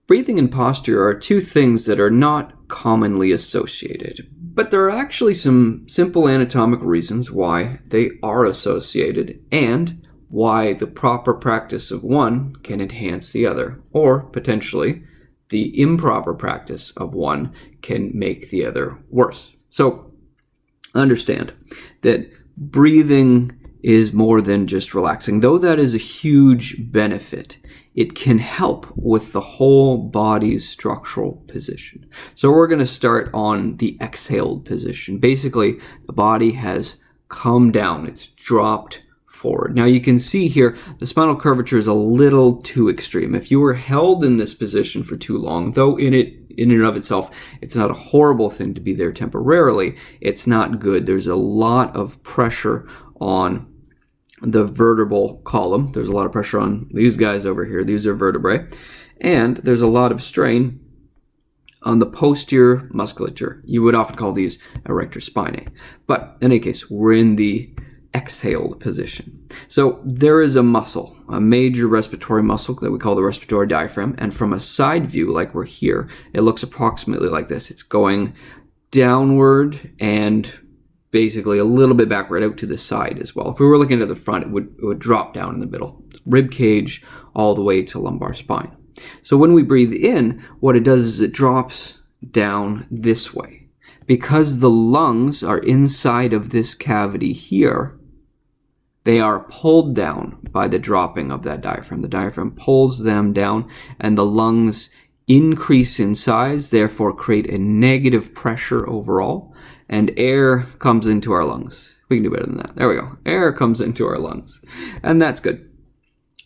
Breathing and posture are two things that are not commonly associated, but there are actually some simple anatomic reasons why they are associated and why the proper practice of one can enhance the other, or potentially the improper practice of one can make the other worse. So understand that breathing is more than just relaxing. Though that is a huge benefit, it can help with the whole body's structural position. So we're going to start on the exhaled position. Basically, the body has come down. It's dropped forward. Now you can see here the spinal curvature is a little too extreme. If you were held in this position for too long, though in and of itself, it's not a horrible thing to be there temporarily, it's not good. There's a lot of pressure on the vertebral column. There's a lot of pressure on these guys over here. These are vertebrae. And there's a lot of strain on the posterior musculature. You would often call these erector spinae. But in any case, we're in the exhaled position. So there is a muscle, a major respiratory muscle that we call the respiratory diaphragm. And from a side view, like we're here, it looks approximately like this. It's going downward and basically a little bit backward out to the side as well. If we were looking at the front, it would drop down in the middle. Rib cage all the way to lumbar spine. So when we breathe in, what it does is it drops down this way. Because the lungs are inside of this cavity here, they are pulled down by the dropping of that diaphragm. The diaphragm pulls them down and the lungs increase in size, therefore create a negative pressure overall, and air comes into our lungs. We can do better than that. There we go. Air comes into our lungs, and that's good.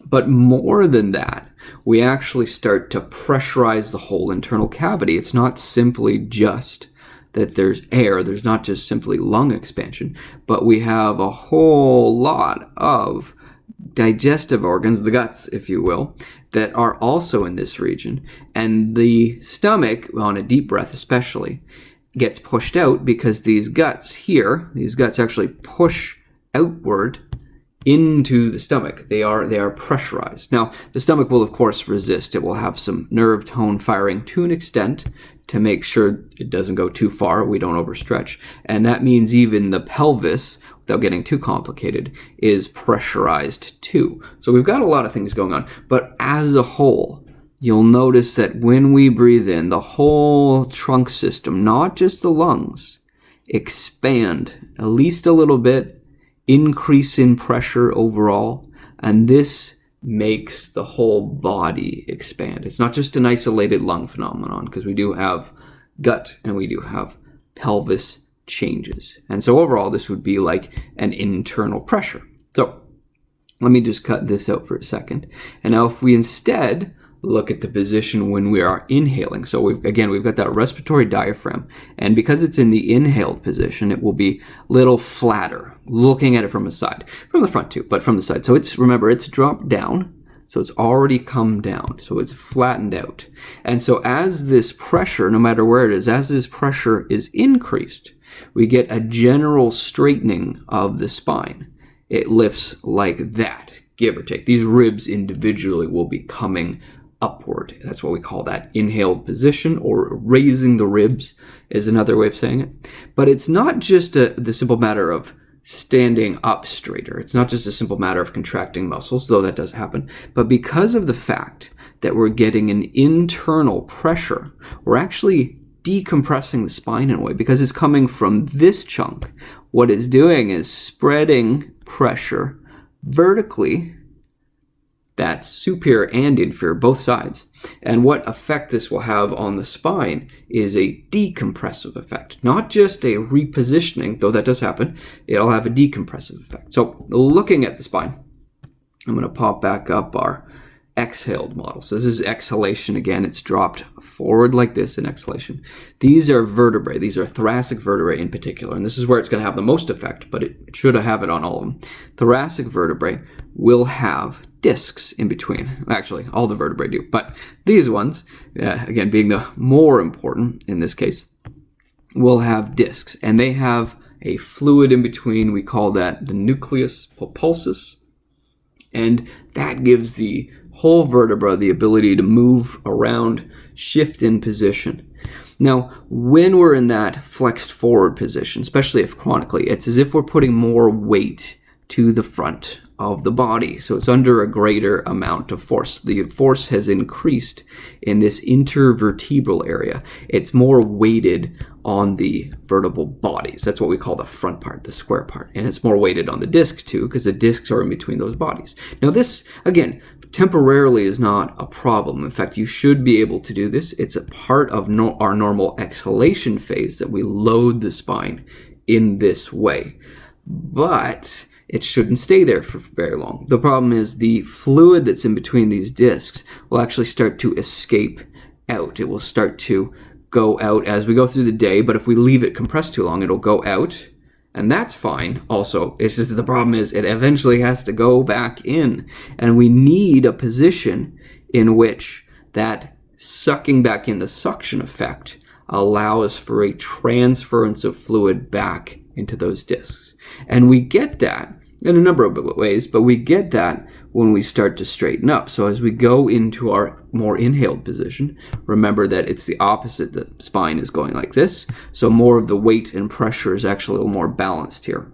But more than that, we actually start to pressurize the whole internal cavity. It's not simply just that there's air, there's not just simply lung expansion, but we have a whole lot of digestive organs, the guts, if you will, that are also in this region. And the stomach, on a deep breath especially, gets pushed out because these guts here, these guts actually push outward into the stomach. They are pressurized. Now, the stomach will, of course, resist. It will have some nerve tone firing to an extent to make sure it doesn't go too far, we don't overstretch. And that means even the pelvis, without getting too complicated, is pressurized too. So we've got a lot of things going on. But as a whole, you'll notice that when we breathe in, the whole trunk system, not just the lungs, expand at least a little bit, increase in pressure overall, and this makes the whole body expand. It's not just an isolated lung phenomenon, because we do have gut and we do have pelvis changes. And so overall, this would be like an internal pressure. So let me just cut this out for a second. And now if we instead look at the position when we are inhaling. So we've got that respiratory diaphragm, and because it's in the inhaled position, it will be a little flatter, looking at it from the side, from the front too, but from the side. So remember, it's dropped down, so it's already come down, so it's flattened out. And so as this pressure, no matter where it is, as this pressure is increased, we get a general straightening of the spine. It lifts like that, give or take. These ribs individually will be coming upward. That's what we call that inhaled position, or raising the ribs is another way of saying it. But it's not just the simple matter of standing up straighter. It's not just a simple matter of contracting muscles, though that does happen. But because of the fact that we're getting an internal pressure, we're actually decompressing the spine in a way, because it's coming from this chunk. What it's doing is spreading pressure vertically. That's superior and inferior, both sides. And what effect this will have on the spine is a decompressive effect. Not just a repositioning, though that does happen. It'll have a decompressive effect. So looking at the spine, I'm going to pop back up our exhaled model. So this is exhalation again. It's dropped forward like this in exhalation. These are vertebrae. These are thoracic vertebrae in particular. And this is where it's going to have the most effect, but it should have it on all of them. Thoracic vertebrae will have discs in between. Actually, all the vertebrae do, but these ones, again, being the more important in this case, will have discs, and they have a fluid in between. We call that the nucleus pulposus, and that gives the whole vertebra the ability to move around, shift in position. Now, when we're in that flexed forward position, especially if chronically, it's as if we're putting more weight to the front of the body. So it's under a greater amount of force. The force has increased in this intervertebral area. It's more weighted on the vertebral bodies. That's what we call the front part, the square part. And it's more weighted on the disc too, because the discs are in between those bodies. Now this, again, temporarily is not a problem. In fact, you should be able to do this. It's a part of our normal exhalation phase that we load the spine in this way. But it shouldn't stay there for very long. The problem is the fluid that's in between these discs will actually start to escape out. It will start to go out as we go through the day, but if we leave it compressed too long, it'll go out, and that's fine. Also, it's just that the problem is it eventually has to go back in, and we need a position in which that sucking back in, the suction effect, allows for a transference of fluid back into those discs. And we get that in a number of ways, but we get that when we start to straighten up. So as we go into our more inhaled position, remember that it's the opposite. The spine is going like this. So more of the weight and pressure is actually a little more balanced here.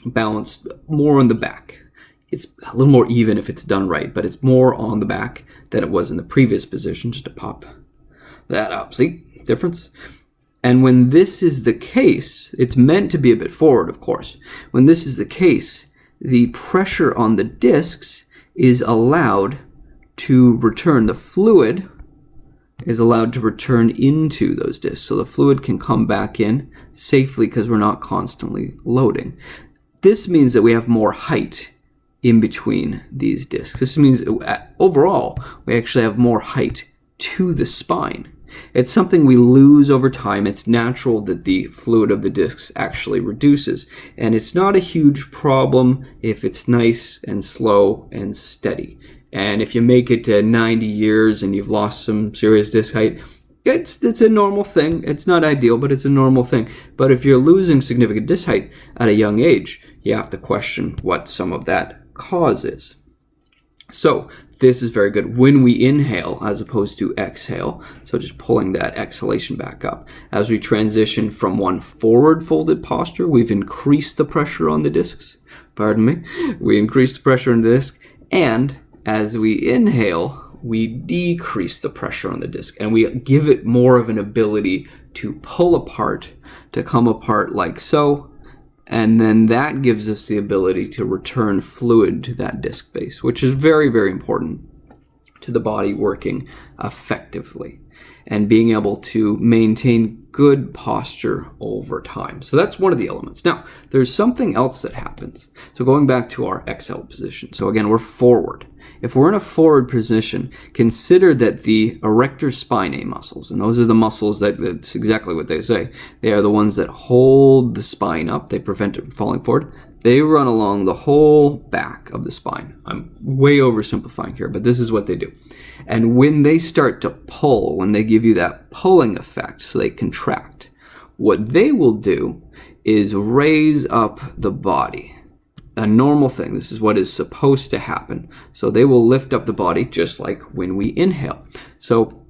Balanced more on the back. It's a little more even if it's done right, but it's more on the back than it was in the previous position, just to pop that up. See, difference? And when this is the case, it's meant to be a bit forward, of course. When this is the case, the pressure on the discs is allowed to return. The fluid is allowed to return into those discs. So the fluid can come back in safely because we're not constantly loading. This means that we have more height in between these discs. This means overall, we actually have more height to the spine. It's something we lose over time. It's natural that the fluid of the discs actually reduces. And it's not a huge problem if it's nice and slow and steady. And if you make it to 90 years and you've lost some serious disc height, it's a normal thing. It's not ideal, but it's a normal thing. But if you're losing significant disc height at a young age, you have to question what some of that cause is. So this is very good when we inhale as opposed to exhale. So just pulling that exhalation back up. As we transition from one forward folded posture, we've increased the pressure on the discs. Pardon me. We increase the pressure on the disc. And as we inhale, we decrease the pressure on the disc. And we give it more of an ability to pull apart, to come apart like so. And then that gives us the ability to return fluid to that disc base, which is very, very important to the body working effectively and being able to maintain good posture over time. So that's one of the elements. Now, there's something else that happens. So going back to our exhale position. So again, we're forward. If we're in a forward position, consider that the erector spinae muscles, and those are the muscles that's exactly what they say. They are the ones that hold the spine up. They prevent it from falling forward. They run along the whole back of the spine. I'm way oversimplifying here, but this is what they do. And when they start to pull, when they give you that pulling effect, so they contract, what they will do is raise up the body. A normal thing. This is what is supposed to happen. So they will lift up the body just like when we inhale. So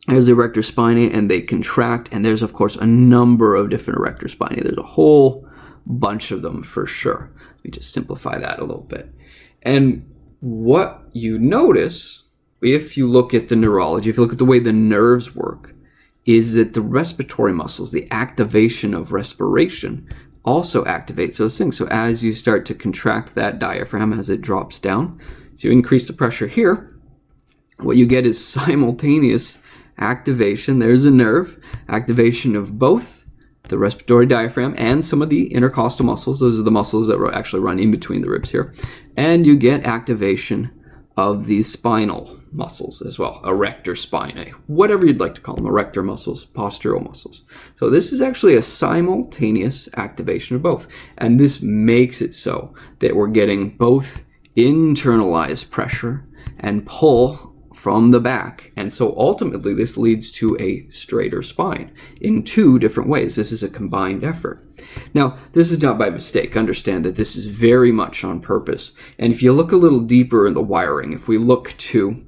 there's the erector spinae and they contract, and there's of course a number of different erector spinae. There's a whole bunch of them for sure. Let me just simplify that a little bit. And what you notice, if you look at the neurology, if you look at the way the nerves work, is that the respiratory muscles, the activation of respiration, also activates those things. So as you start to contract that diaphragm as it drops down, so you increase the pressure here, what you get is simultaneous activation. There's a nerve, activation of both the respiratory diaphragm and some of the intercostal muscles. Those are the muscles that actually run in between the ribs here. And you get activation of these spinal muscles as well, erector spinae, whatever you'd like to call them, erector muscles, postural muscles. So this is actually a simultaneous activation of both. And this makes it so that we're getting both internalized pressure and pull from the back. And so ultimately this leads to a straighter spine in two different ways. This is a combined effort. Now, this is not by mistake. Understand that this is very much on purpose. And if you look a little deeper in the wiring, if we look to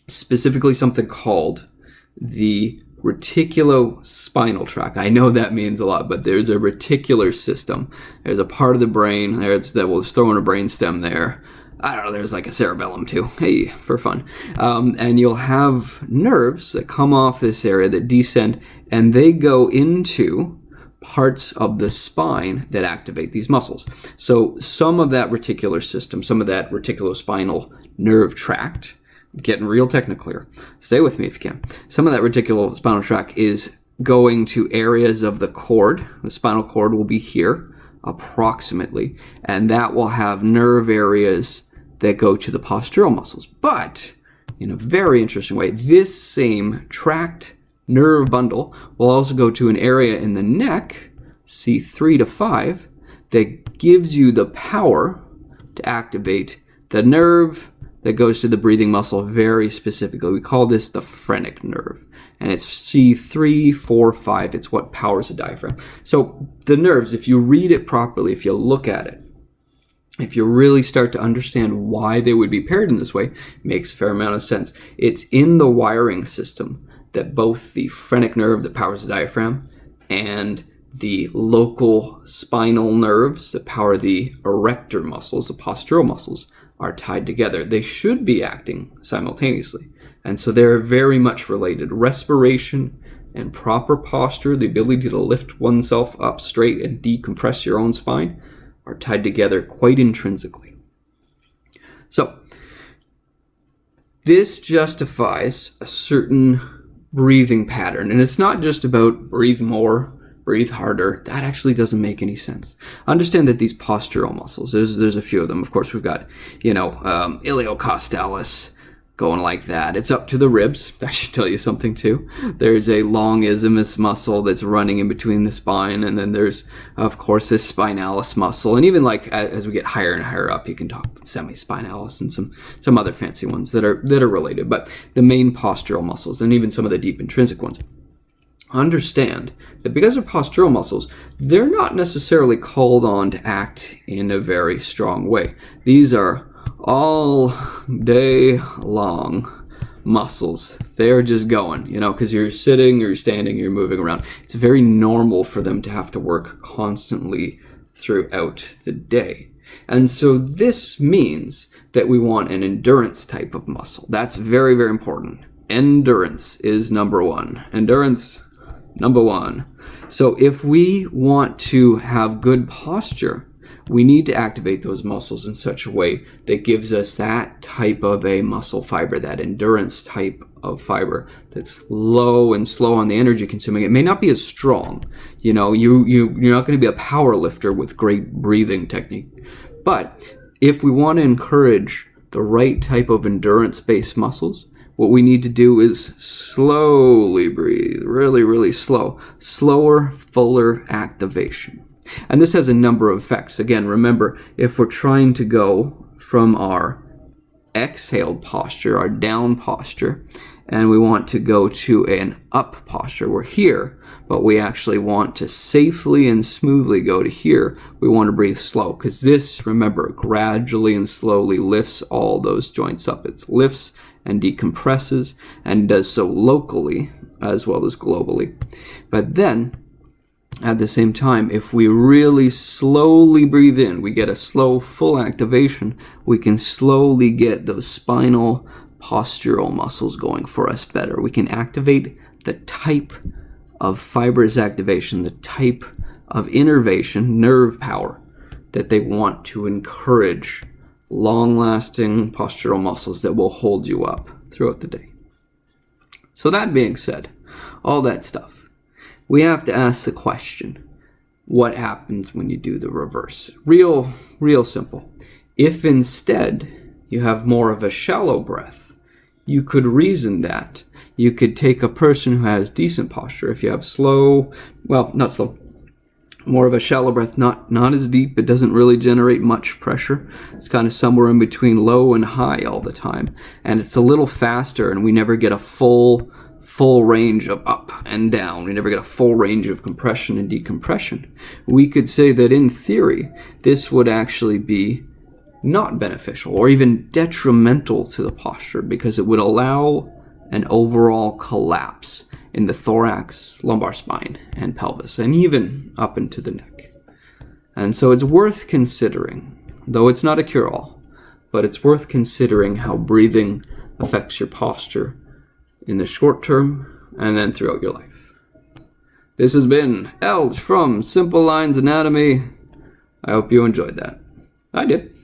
specifically something called the reticulospinal tract. I know that means a lot, but there's a reticular system. There's a part of the brain there that will throw in a brain stem there. I don't know, there's like a cerebellum too. Hey, for fun. And you'll have nerves that come off this area that descend, and they go into parts of the spine that activate these muscles. So some of that reticular system, some of that reticulospinal nerve tract, getting real technical here. Stay with me if you can. Some of that reticulospinal tract is going to areas of the cord. The spinal cord will be here, approximately, and that will have nerve areas that go to the postural muscles. But in a very interesting way, this same tract nerve bundle will also go to an area in the neck, C3 to 5, that gives you the power to activate the nerve that goes to the breathing muscle very specifically. We call this the phrenic nerve. And it's C3, 4, 5. It's what powers the diaphragm. So the nerves, if you read it properly, if you look at it, if you really start to understand why they would be paired in this way, it makes a fair amount of sense. It's in the wiring system that both the phrenic nerve that powers the diaphragm and the local spinal nerves that power the erector muscles, the postural muscles, are tied together. They should be acting simultaneously. And so they're very much related. Respiration and proper posture, the ability to lift oneself up straight and decompress your own spine, are tied together quite intrinsically. So this justifies a certain breathing pattern. And it's not just about breathe more, breathe harder. That actually doesn't make any sense. Understand that these postural muscles, there's a few of them. Of course, we've got, iliocostalis going like that. It's up to the ribs. That should tell you something too. There's a long isthmus muscle that's running in between the spine. And then there's, of course, this spinalis muscle. And even like as we get higher and higher up, you can talk semispinalis and some other fancy ones that are related. But the main postural muscles and even some of the deep intrinsic ones. Understand that because they're postural muscles, they're not necessarily called on to act in a very strong way. These are all day long muscles. They're just going, because you're sitting, you're standing, you're moving around. It's very normal for them to have to work constantly throughout the day. And so this means that we want an endurance type of muscle. That's very, very important. Endurance is number one. Endurance, number one. So if we want to have good posture, we need to activate those muscles in such a way that gives us that type of a muscle fiber, that endurance type of fiber that's low and slow on the energy consuming. It may not be as strong. You're not going to be a power lifter with great breathing technique. But if we want to encourage the right type of endurance-based muscles, what we need to do is slowly breathe, really, really slow. Slower, fuller activation. And this has a number of effects. Again, remember, if we're trying to go from our exhaled posture, our down posture, and we want to go to an up posture, we're here, but we actually want to safely and smoothly go to here, we want to breathe slow, because this, remember, gradually and slowly lifts all those joints up. It lifts and decompresses and does so locally as well as globally. But then, at the same time, if we really slowly breathe in, we get a slow, full activation, we can slowly get those spinal postural muscles going for us better. We can activate the type of fibrous activation, the type of innervation, nerve power, that they want to encourage long-lasting postural muscles that will hold you up throughout the day. So that being said, all that stuff, we have to ask the question, what happens when you do the reverse? Real simple. If instead you have more of a shallow breath, you could reason that. You could take a person who has decent posture, if you have more of a shallow breath, not as deep. It doesn't really generate much pressure. It's kind of somewhere in between low and high all the time. And it's a little faster, and we never get a full range of up and down. We never get a full range of compression and decompression. We could say that in theory, this would actually be not beneficial or even detrimental to the posture, because it would allow an overall collapse in the thorax, lumbar spine, and pelvis, and even up into the neck. And so it's worth considering, though it's not a cure-all, but it's worth considering how breathing affects your posture in the short term and then throughout your life. This has been Elge from Simple Lines Anatomy. I hope you enjoyed that. I did.